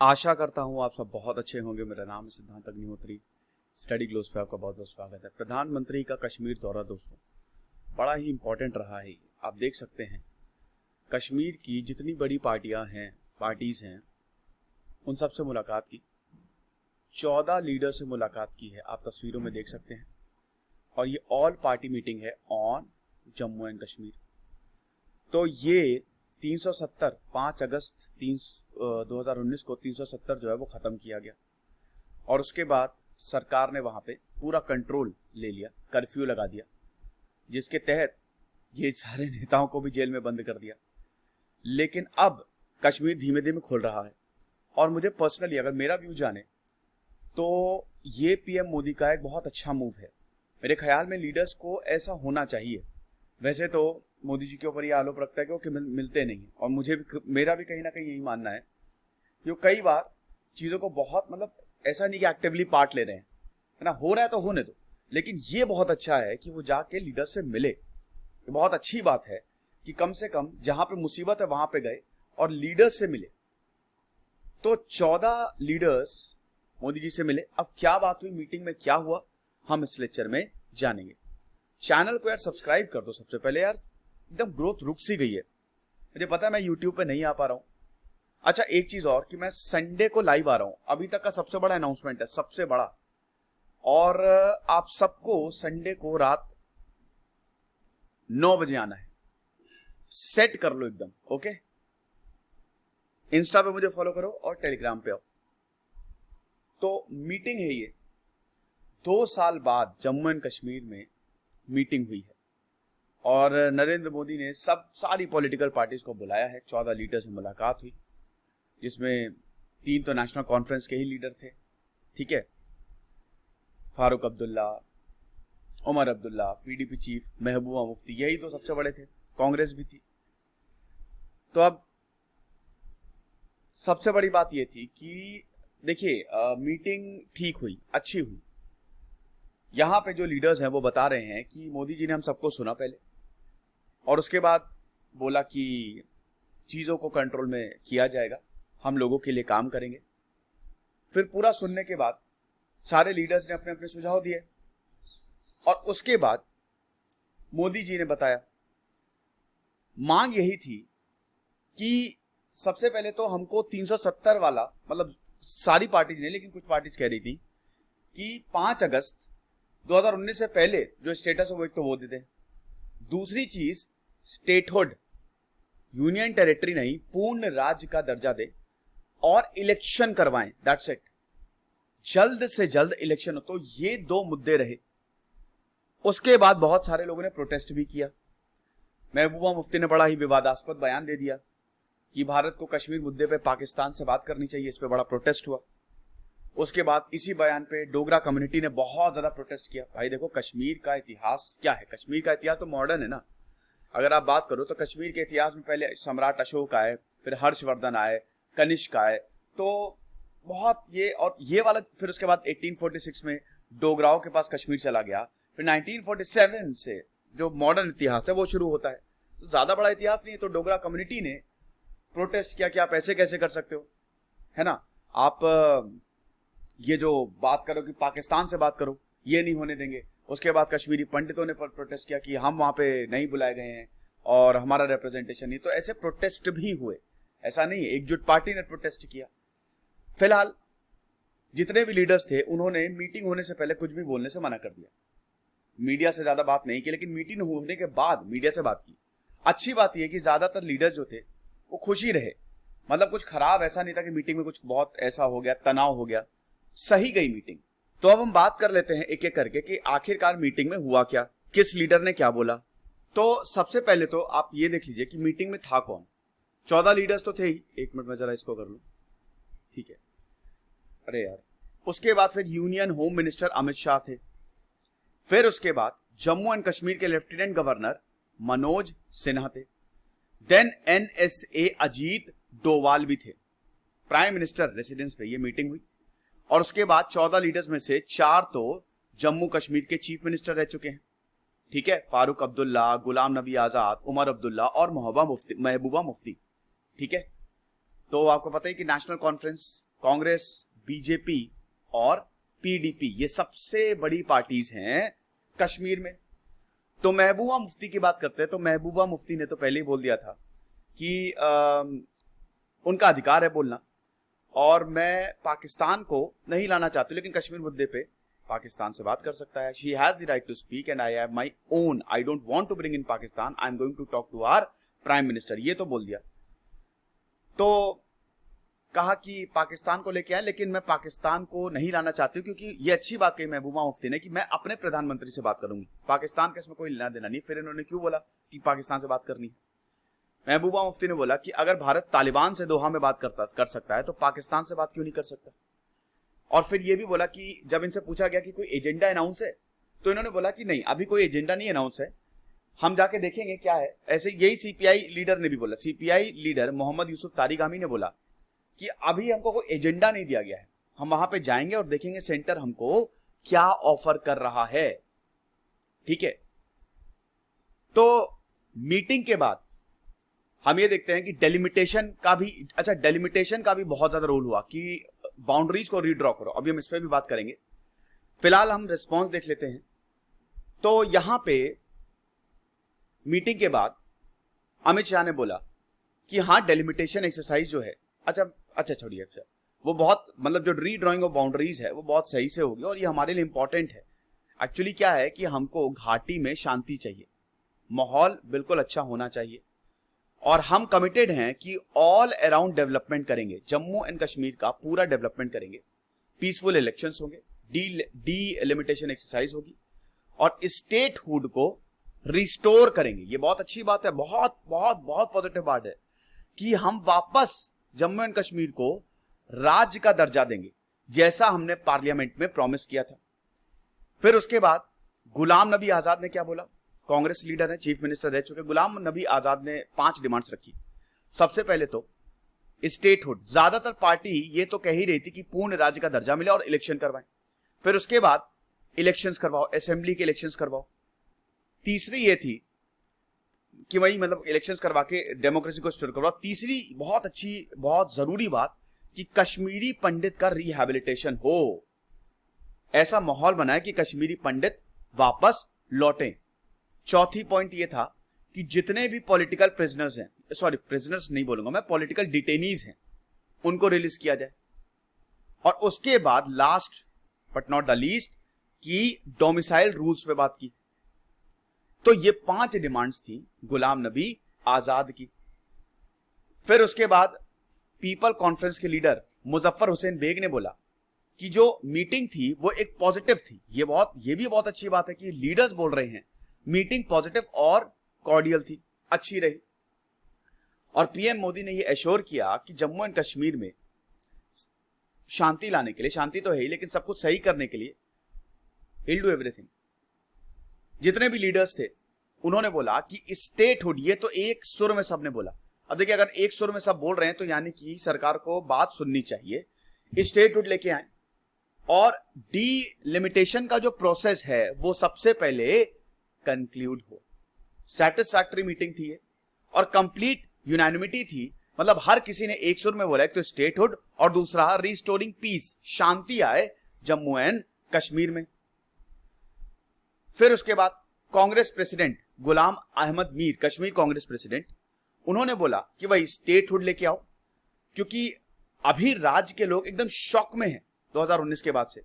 आशा करता हूँ आप सब बहुत अच्छे होंगे। मेरा नाम है सिद्धांत अग्निहोत्री। स्टडी ग्लोस पे आपका बहुत बहुत स्वागत है। प्रधानमंत्री का कश्मीर दौरा दोस्तों बड़ा ही इंपॉर्टेंट रहा है। आप देख सकते हैं कश्मीर की जितनी बड़ी पार्टीज हैं उन सब से मुलाकात की। 14 लीडर से मुलाकात की है, आप तस्वीरों में देख सकते हैं। और ये ऑल पार्टी मीटिंग है ऑन जम्मू एंड कश्मीर। तो ये 370 5 अगस्त 2019 को 370 जो है वो ख़त्म किया गया। और उसके बाद सरकार ने वहाँ पे पूरा कंट्रोल ले लिया, कर्फ्यू लगा दिया, जिसके तहत ये सारे नेताओं को भी जेल में बंद कर दिया। लेकिन अब कश्मीर धीमे धीमे खुल रहा है। और मुझे पर्सनली अगर मेरा व्यू जाने तो ये पीएम मोदी का एक बहुत अच्छा मूव है। मेरे ख्याल में लीडर्स को ऐसा होना चाहिए। वैसे तो मोदी जी के ऊपर ये आरोप रखता है कि वो मिलते नहीं हैं, और मेरा भी कहीं ना कहीं यही मानना है कि वो कई बार चीज़ों को बहुत ऐसा नहीं कि एक्टिवली पार्ट ले रहे हैं, है ना। हो रहा है तो होने दो। लेकिन ये बहुत अच्छा है कि वो जाके लीडर्स से मिले। ये बहुत अच्छी बात है कि कम से कम जहां पे मुसीबत है वहां पे गए और लीडर्स से मिले। तो 14 लीडर्स मोदी जी से मिले। अब क्या बात हुई, मीटिंग में क्या हुआ, हम इस लेक्चर में जानेंगे। चैनल को यार सब्सक्राइब कर दो सबसे पहले। यार एकदम ग्रोथ रुक सी गई है, मुझे पता है मैं यूट्यूब पे नहीं आ पा रहा हूं। अच्छा, एक चीज और कि मैं संडे को लाइव आ रहा हूं। अभी तक का सबसे बड़ा अनाउंसमेंट है, सबसे बड़ा। और आप सबको संडे को रात 9 बजे आना है। सेट कर लो एकदम, ओके। इंस्टा पे मुझे फॉलो करो और टेलीग्राम पे आओ। तो मीटिंग है ये, 2 साल बाद जम्मू एंड कश्मीर में मीटिंग हुई है। और नरेंद्र मोदी ने सारी पॉलिटिकल पार्टीज को बुलाया है। 14 लीडर से मुलाकात हुई, जिसमें 3 तो नेशनल कॉन्फ्रेंस के ही लीडर थे, ठीक है। फारूक अब्दुल्ला, उमर अब्दुल्ला, पीडीपी चीफ महबूबा मुफ्ती, यही तो सबसे बड़े थे। कांग्रेस भी थी। तो अब सबसे बड़ी बात यह थी कि देखिए मीटिंग ठीक हुई, अच्छी हुई। यहां पे जो लीडर्स हैं वो बता रहे हैं कि मोदी जी ने हम सबको सुना पहले, और उसके बाद बोला कि चीज़ों को कंट्रोल में किया जाएगा, हम लोगों के लिए काम करेंगे। फिर पूरा सुनने के बाद सारे लीडर्स ने अपने अपने सुझाव दिए, और उसके बाद मोदी जी ने बताया, मांग यही थी कि सबसे पहले तो हमको 370 वाला, सारी पार्टीज ने, लेकिन कुछ पार्टीज कह रही थी कि 5 अगस्त 2019 से पहले जो स्टेटस है वो एक तो वो दे दें। दूसरी चीज, स्टेटहुड, यूनियन टेरिटरी नहीं, पूर्ण राज्य का दर्जा दे, और इलेक्शन करवाएं। That's it. जल्द से जल्द इलेक्शन हो। तो ये 2 मुद्दे रहे। उसके बाद बहुत सारे लोगों ने प्रोटेस्ट भी किया। महबूबा मुफ्ती ने बड़ा ही विवादास्पद बयान दे दिया कि भारत को कश्मीर मुद्दे पे पाकिस्तान से बात करनी चाहिए। इस पे बड़ा प्रोटेस्ट हुआ। उसके बाद इसी बयान पे डोगरा कम्युनिटी ने बहुत ज्यादा प्रोटेस्ट किया। भाई देखो, कश्मीर का इतिहास क्या है? कश्मीर का इतिहास तो मॉडर्न है ना। अगर आप बात करो तो कश्मीर के इतिहास में पहले सम्राट अशोक आए, फिर हर्षवर्धन आए, कनिष्क आए, तो बहुत ये वाला। फिर उसके बाद 1846 में डोगराओं के पास कश्मीर चला गया। फिर 1947 से जो मॉडर्न इतिहास है वो शुरू होता है। तो ज्यादा बड़ा इतिहास नहीं है। तो डोगरा कम्युनिटी ने प्रोटेस्ट किया कि आप ऐसे कैसे कर सकते हो, है ना। आप ये जो बात करो कि पाकिस्तान से बात करो, ये नहीं होने देंगे। उसके बाद कश्मीरी पंडितों ने प्रोटेस्ट किया कि हम वहां पे नहीं बुलाए गए हैं और हमारा रिप्रेजेंटेशन नहीं। तो ऐसे प्रोटेस्ट भी हुए, ऐसा नहीं है। एकजुट पार्टी ने प्रोटेस्ट किया। फिलहाल जितने भी लीडर्स थे उन्होंने मीटिंग होने से पहले कुछ भी बोलने से मना कर दिया। मीडिया से ज्यादा बात नहीं की, लेकिन मीटिंग होने के बाद मीडिया से बात की। अच्छी बात यह कि ज्यादातर लीडर्स जो थे वो खुश ही रहे। कुछ खराब ऐसा नहीं था कि मीटिंग में कुछ बहुत ऐसा हो गया, तनाव हो गया। सही गई मीटिंग। तो अब हम बात कर लेते हैं एक एक करके कि आखिरकार मीटिंग में हुआ क्या, किस लीडर ने क्या बोला। तो सबसे पहले तो आप ये देख लीजिए कि मीटिंग में था कौन। 14 लीडर्स तो थे ही। 1 मिनट में जरा इसको कर लूं, ठीक है। अरे यार, उसके बाद फिर union home minister Amit Shah थे। फिर उसके बाद जम्मू एंड कश्मीर के लेफ्टिनेंट गवर्नर मनोज सिन्हा थे। देन एनएसए अजीत डोवाल भी थे। प्राइम मिनिस्टर रेसिडेंस पे ये मीटिंग हुई। और उसके बाद 14 लीडर्स में से 4 तो जम्मू कश्मीर के चीफ मिनिस्टर रह चुके हैं, ठीक है। फारूक अब्दुल्ला, गुलाम नबी आजाद, उमर अब्दुल्ला और महबूबा मुफ्ती, ठीक है। तो आपको पता है कि नेशनल कॉन्फ्रेंस कांग्रेस, बीजेपी और पीडीपी, ये सबसे बड़ी पार्टीज हैं कश्मीर में। तो महबूबा मुफ्ती की बात करते हैं तो महबूबा मुफ्ती ने तो पहले ही बोल दिया था कि उनका अधिकार है बोलना, और मैं पाकिस्तान को नहीं लाना चाहती, लेकिन कश्मीर मुद्दे पे पाकिस्तान से बात कर सकता है। She has the right to speak and I have my own, I don't want to bring in Pakistan, I am going to talk to our prime minister, ये तो बोल दिया। तो कहा कि पाकिस्तान को लेके आए, लेकिन मैं पाकिस्तान को नहीं लाना चाहती हूँ, क्योंकि ये अच्छी बात कही महबूबा मुफ्ती ने कि मैं अपने प्रधानमंत्री से बात करूंगी, पाकिस्तान का इसमें कोई लेना देना नहीं। फिर इन्होंने क्यों बोला कि पाकिस्तान से बात करनी है? महबूबा मुफ्ती ने बोला कि अगर भारत तालिबान से दोहा में बात कर सकता है तो पाकिस्तान से बात क्यों नहीं कर सकता। और फिर यह भी बोला कि जब इनसे पूछा गया कि कोई एजेंडा अनाउंस है, तो इन्होंने बोला कि नहीं, अभी कोई एजेंडा नहीं अनाउंस है, हम जाके देखेंगे क्या है। ऐसे यही सीपीआई लीडर ने भी बोला, सीपीआई लीडर मोहम्मद यूसुफ तारिगामी ने बोला कि अभी हमको कोई एजेंडा नहीं दिया गया है, हम वहां पे जाएंगे और देखेंगे सेंटर हमको क्या ऑफर कर रहा है। ठीक है, तो मीटिंग के बाद हम ये देखते हैं कि डेलिमिटेशन का भी, अच्छा डेलिमिटेशन का भी बहुत ज्यादा रोल हुआ कि बाउंड्रीज को रीड्रॉ करो, अभी हम इस पर भी बात करेंगे। फिलहाल हम रिस्पॉन्स देख लेते हैं। तो यहां पे मीटिंग के बाद अमित शाह ने बोला कि हाँ डेलिमिटेशन एक्सरसाइज जो है, अच्छा छोड़िए, वो बहुत, मतलब जो रीड्रॉइंग ऑफ बाउंड्रीज है वो बहुत सही से होगी और ये हमारे लिए इंपॉर्टेंट है। एक्चुअली क्या है कि हमको घाटी में शांति चाहिए, माहौल बिल्कुल अच्छा होना चाहिए, और हम कमिटेड हैं कि ऑल अराउंड डेवलपमेंट करेंगे, जम्मू एंड कश्मीर का पूरा डेवलपमेंट करेंगे, पीसफुल इलेक्शंस होंगे, डीलिमिटेशन एक्सरसाइज होगी और स्टेटहुड को रिस्टोर करेंगे। ये बहुत अच्छी बात है, बहुत बहुत बहुत पॉजिटिव बात है कि हम वापस जम्मू एंड कश्मीर को राज्य का दर्जा देंगे, जैसा हमने पार्लियामेंट में प्रॉमिस किया था। फिर उसके बाद गुलाम नबी आजाद ने क्या बोला, कांग्रेस लीडर है, चीफ मिनिस्टर रह चुके गुलाम नबी आजाद ने 5 डिमांड्स रखी। सबसे पहले तो स्टेटहुड, ज्यादातर पार्टी ये तो कह ही रही थी कि पूर्ण राज्य का दर्जा मिले और इलेक्शन करवाएं। फिर उसके बाद इलेक्शंस करवाओ, असेंबली के इलेक्शंस करवाओ। तीसरी ये थी कि वही, मतलब इलेक्शंस करवा के डेमोक्रेसी को स्टोर करवाओ। तीसरी बहुत अच्छी, बहुत जरूरी बात कि कश्मीरी पंडित का रिहैबिलिटेशन हो, ऐसा माहौल बनाए कि कश्मीरी पंडित वापस लौटें। चौथी पॉइंट ये था कि जितने भी पॉलिटिकल प्रिजनर्स हैं, सॉरी प्रिजनर्स नहीं बोलूंगा मैं, पॉलिटिकल डिटेनीज हैं, उनको रिलीज किया जाए। और उसके बाद last but not the least कि डोमिसाइल रूल्स पे बात की। तो ये 5 डिमांड्स थी गुलाम नबी आजाद की। फिर उसके बाद पीपल कॉन्फ्रेंस के लीडर मुजफ्फर हुसैन बेग ने बोला कि जो मीटिंग थी वो एक पॉजिटिव थी। ये भी बहुत अच्छी बात है कि लीडर्स बोल रहे हैं मीटिंग पॉजिटिव और कॉर्डियल थी, अच्छी रही। और पीएम मोदी ने ये एश्योर किया कि जम्मू एंड कश्मीर में शांति लाने के लिए, शांति तो है ही, लेकिन सब कुछ सही करने के लिए he'll do everything। जितने भी लीडर्स थे उन्होंने बोला कि स्टेटहुड, ये तो एक सुर में सबने बोला। अब देखिए, अगर एक सुर में सब बोल रहे हैं तो यानी कि सरकार को बात सुननी चाहिए, स्टेटहुड लेके आए और डीलिमिटेशन का जो प्रोसेस है वो सबसे पहले कंक्लूड हो। सैटिस्फैक्टरी मीटिंग थी ये और कंप्लीट यूनानिमिटी थी, मतलब हर किसी ने एक सुर में बोला, एक तो स्टेटहुड और दूसरा रिस्टोरिंग पीस, शांति आए जम्मू एंड कश्मीर में। फिर उसके बाद कांग्रेस प्रेसिडेंट गुलाम अहमद मीर, कश्मीर कांग्रेस प्रेसिडेंट, उन्होंने बोला कि भाई स्टेटहुड लेके आओ, क्योंकि अभी राज्य के लोग एकदम शॉक में हैं 2019 के बाद से।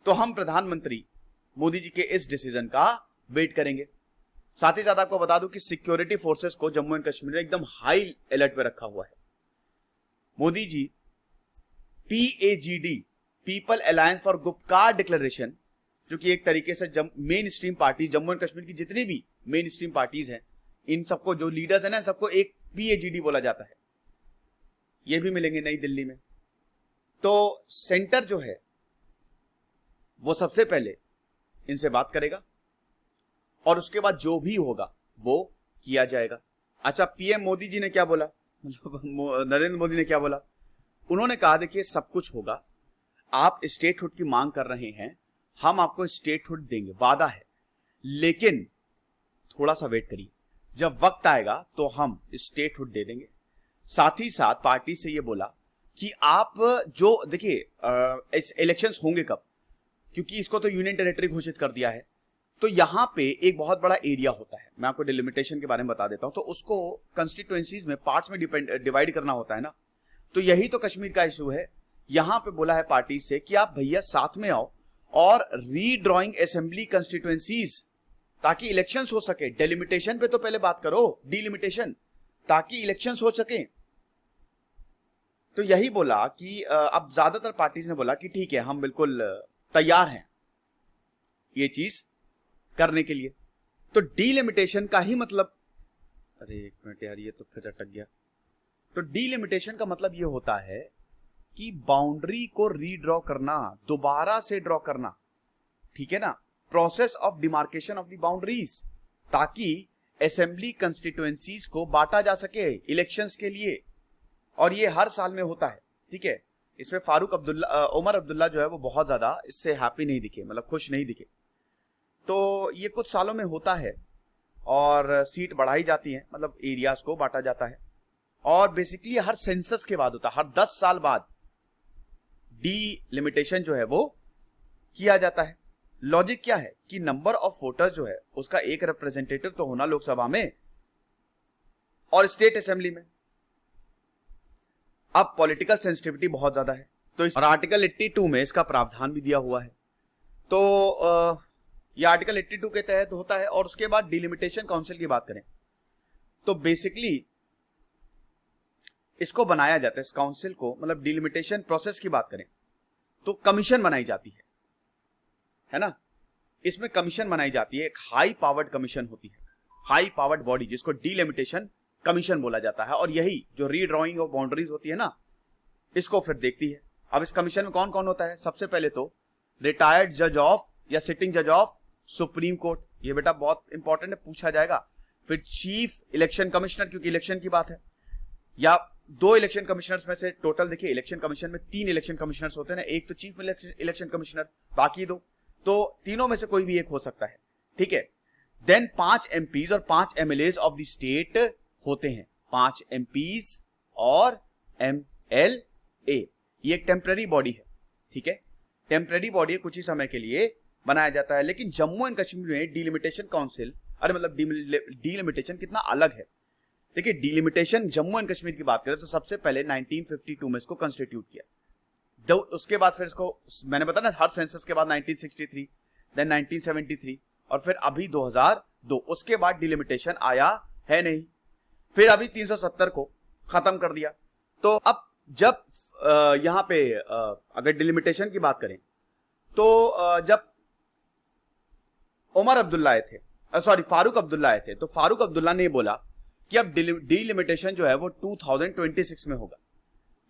तो हम प्रधानमंत्री मोदी जी के इस डिसीजन का वेट करेंगे। साथ ही साथ आपको बता दूं कि सिक्योरिटी फोर्सेस को जम्मू एंड कश्मीर में एकदम हाई अलर्ट पे रखा हुआ है। Modi ji PAGD, people alliance for Gupkar declaration, जो कि एक तरीके से main stream party, Jammu and Kashmir की जितनी भी मेन स्ट्रीम पार्टीज हैं, इन सबको, जो लीडर्स हैं ना, सबको एक PAGD बोला जाता है। ये भी मिलेंगे नई दिल्ली में। तो सेंटर जो है वो सबसे पहले इनसे बात करेगा और उसके बाद जो भी होगा वो किया जाएगा। अच्छा, पीएम मोदी जी ने क्या बोला, मतलब नरेंद्र मोदी ने क्या बोला? उन्होंने कहा देखिए सब कुछ होगा, आप स्टेटहुड की मांग कर रहे हैं, हम आपको स्टेटहुड देंगे, वादा है, लेकिन थोड़ा सा वेट करिए, जब वक्त आएगा तो हम स्टेटहुड दे देंगे। साथ ही साथ पार्टी से ये बोला कि आप जो देखिए इलेक्शंस होंगे कब, क्योंकि इसको तो यूनियन टेरिटरी घोषित कर दिया है, तो यहां पे एक बहुत बड़ा एरिया होता है, मैं आपको डिलिमिटेशन के बारे में बता देता हूं, तो उसको कंस्टिट्यूएंसीज में पार्ट्स में डिवाइड करना होता है ना, तो यही तो कश्मीर का इशू है। यहां पे बोला है पार्टी से कि आप भैया साथ में आओ और रीड्रॉइंग असेंबली कंस्टिट्यूएंसीज, ताकि इलेक्शंस हो सके। डिलिमिटेशन पे तो पहले बात करो, डिलिमिटेशन, ताकि इलेक्शंस हो सके। तो यही बोला कि अब ज्यादातर पार्टीज ने बोला कि ठीक है, हम बिल्कुल तैयार हैं ये चीज करने के लिए। तो डीलिमिटेशन का ही मतलब, अरे एक मिनट यार, ये तो फिर अटक गया। तो डीलिमिटेशन का मतलब ये होता है कि बाउंड्री को रीड्रॉ करना, दोबारा से ड्रॉ करना, ठीक है ना, process of demarcation of the boundaries, ताकि असेंबली कंस्टिट्यूएंसीज को बांटा जा सके इलेक्शंस के लिए। और ये हर साल में होता है, ठीक है। इसमें उमर अब्दुल्ला जो है वो बहुत ज्यादा इससे हैप्पी नहीं दिखे, मतलब खुश नहीं दिखे। तो ये कुछ सालों में होता है और सीट बढ़ाई जाती है, मतलब एरियाज को बांटा जाता है। और बेसिकली हर सेंसस के बाद होता है, हर 10 साल बाद डीलिमिटेशन जो है वो किया जाता है। लॉजिक क्या है कि नंबर ऑफ वोटर्स जो है उसका एक रिप्रेजेंटेटिव तो होना लोकसभा में और स्टेट असेंबली में। अब पॉलिटिकल सेंसिटिविटी बहुत ज्यादा है, तो और आर्टिकल 82 में इसका प्रावधान भी दिया हुआ है। तो ये आर्टिकल 82 के तहत होता है। और उसके बाद डिलिमिटेशन काउंसिल की बात करें तो बेसिकली इसको बनाया जाता है, इस काउंसिल को, मतलब डिलिमिटेशन प्रोसेस की बात करें तो कमीशन बनाई जाती है ना। इसमें कमीशन बनाई जाती है, एक हाई पावर्ड कमीशन होती है, हाई पावर्ड बॉडी, जिसको डिलिमिटेशन कमीशन बोला जाता है। और यही जो रीड्रॉइंग ऑफ बाउंड्रीज होती है ना, इसको फिर देखती है। अब इस कमीशन में कौन कौन होता है? सबसे पहले तो रिटायर्ड जज ऑफ या सिटिंग जज ऑफ सुप्रीम कोर्ट, ये बेटा बहुत इंपॉर्टेंट है, पूछा जाएगा। फिर चीफ इलेक्शन कमिश्नर, क्योंकि इलेक्शन की बात है, या 2 इलेक्शन कमिश्नर्स में से टोटल देखिए इलेक्शन कमीशन में 3 इलेक्शन कमिश्नर्स होते हैं ना, एक तो चीफ इलेक्शन कमिश्नर, बाकी 2, तो तीनों में से कोई भी एक हो सकता है, ठीक है। देन 5 एमपीज और 5 एमएलएज ऑफ द स्टेट होते हैं, 5 एमपीज और एमएलए। ये एक टेम्पररी बॉडी है, ठीक है, टेम्पररी बॉडी है, कुछ ही समय के लिए बनाया जाता है। लेकिन जम्मू एंड कश्मीर में डिलिमिटेशन काउंसिल, अरे मतलब डिलिमिटेशन कितना अलग है। देखिए डिलिमिटेशन जम्मू एंड कश्मीर की बात करें तो सबसे पहले 1952 में इसको कंस्टिट्यूट किया। उसके बाद फिर इसको मैंने बताया ना, हर सेंसस के बाद 1963, देन 1973 और फिर अभी 2002, उसके बाद डिलिमिटेशन आया है नहीं। फिर अभी 370 को खत्म कर दिया। तो अब जब यहां पे अगर डिलिमिटेशन की बात करें तो जब उमर अब्दुल्ला आए थे, फारूक अब्दुल्ला आए थे, तो फारूक अब्दुल्ला ने बोला कि अब डिलिमिटेशन जो है वो 2026 में होगा।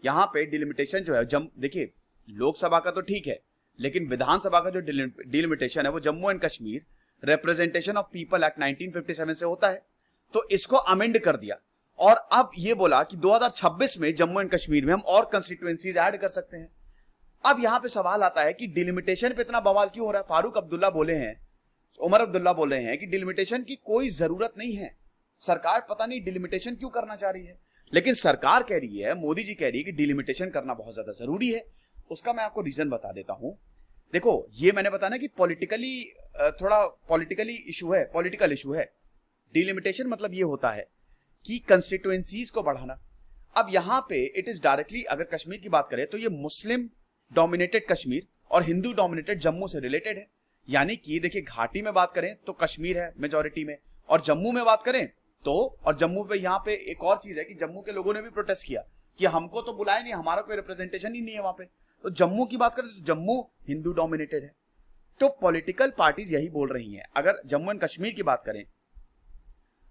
यहां पे डिलिमिटेशन जो है, देखिए लोकसभा का तो ठीक है, लेकिन विधानसभा का जो डिलिमिटेशन है वो Jammu and Kashmir representation of people act 1957 से होता है। तो इसको अमेंड कर दिया और अब ये बोला कि 2026 में जम्मू एंड कश्मीर में हम और कंस्टिट्यूएंसीज ऐड कर सकते हैं। अब यहां पे सवाल आता है कि डिलिमिटेशन पे इतना बवाल क्यों हो रहा है? फारूक अब्दुल्ला बोले हैं, उमर अब्दुल्ला बोले हैं कि डिलिमिटेशन की कोई जरूरत नहीं है, सरकार पता नहीं डिलिमिटेशन क्यों करना चाह रही है। लेकिन सरकार कह रही है, मोदी जी कह रही है कि डिलिमिटेशन करना बहुत ज्यादा जरूरी है। उसका मैं आपको रीजन बता देता हूं। देखो ये मैंने बताया ना कि पॉलिटिकली थोड़ा पॉलिटिकल इशू है। डिलिमिटेशन मतलब ये होता है कि कंस्टिट्यूएंसीज को बढ़ाना। अब यहां पे इट इज डायरेक्टली, अगर कश्मीर की बात करें तो ये मुस्लिम डोमिनेटेड कश्मीर और हिंदू डोमिनेटेड जम्मू से रिलेटेड है। यानी कि देखिए घाटी में बात करें तो कश्मीर है मेजॉरिटी में, और जम्मू में बात करें तो, और जम्मू पे यहाँ पे एक और चीज है कि जम्मू के लोगों ने भी प्रोटेस्ट किया कि हमको तो बुलाया नहीं, हमारा कोई रिप्रेजेंटेशन ही नहीं है वहां पे। तो जम्मू की बात करें तो जम्मू हिंदू डोमिनेटेड है। तो पॉलिटिकल पार्टीज यही बोल रही हैं। अगर जम्मू एंड कश्मीर की बात करें,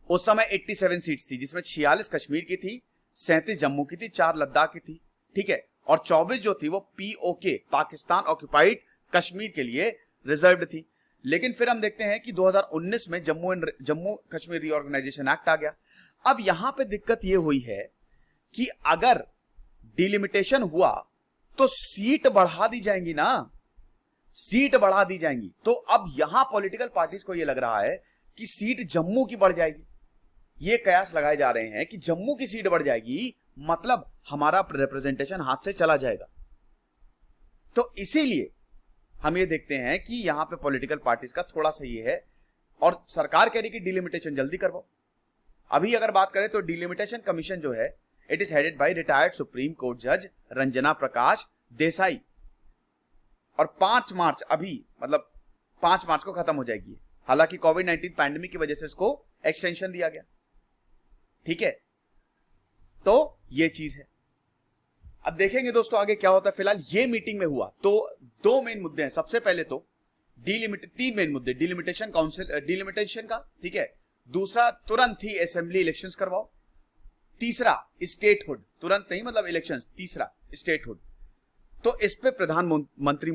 उस समय 87 सीट्स थी, जिसमें 46 कश्मीर की थी, 37 जम्मू की थी, 4 लद्दाख की थी, ठीक है, और 24 जो थी वो पीओके, पाकिस्तान ऑक्यूपाइड कश्मीर के लिए रिजर्व्ड थी। लेकिन फिर हम देखते हैं कि 2019 में जम्मू कश्मीर रीऑर्गेनाइजेशन एक्ट आ गया। अब यहां पे दिक्कत यह हुई है कि अगर डिलिमिटेशन हुआ तो सीट बढ़ा दी जाएंगी ना, सीट बढ़ा दी जाएंगी। तो अब यहां पॉलिटिकल पार्टीज को यह लग रहा है कि सीट जम्मू की बढ़ जाएगी। ये कयास लगाए जा रहे हैं कि जम्मू की सीट बढ़ जाएगी, मतलब हमारा रिप्रेजेंटेशन हाथ से चला जाएगा। तो इसीलिए हम ये देखते हैं कि यहां पे पॉलिटिकल पार्टीज का थोड़ा सा ये है, और सरकार कह रही कि डिलिमिटेशन जल्दी करवाओ। अभी अगर बात करें तो डिलिमिटेशन कमीशन जो है, it is headed by retired supreme court जज रंजना प्रकाश देसाई, और 5 मार्च अभी मतलब 5 मार्च को खत्म हो जाएगी। हालांकि कोविड-19 पैंडेमिक की वजह से इसको एक्सटेंशन दिया गया, ठीक है। तो ये चीज है। अब देखेंगे दोस्तों आगे क्या होता है। फिलहाल ये मीटिंग में हुआ तो 2 मेन मुद्दे हैं। सबसे पहले तो 3 मेन मुद्दे, डिलिमिटेशन काउंसिल, डिलिमिटेशन का, ठीक है। दूसरा, तुरंत ही असेंबली इलेक्शंस करवाओ। तीसरा, स्टेटहुड, तुरंत नहीं मतलब इलेक्शंस। तीसरा, स्टेटहुड। तो इस पे प्रधानमंत्री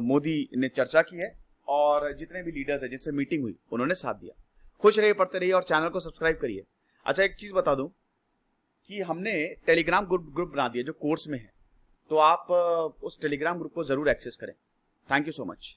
मोदी ने चर्चा की है, और जितने भी लीडर्स हैं जिनसे मीटिंग हुई उन्होंने साथ दिया। खुश रहिए, पढ़ते रहिए और चैनल को सब्सक्राइब करिए। अच्छा, एक चीज बता दूं कि हमने टेलीग्राम ग्रुप बना दिया जो कोर्स में है, तो आप उस टेलीग्राम ग्रुप को जरूर एक्सेस करें। Thank you so much.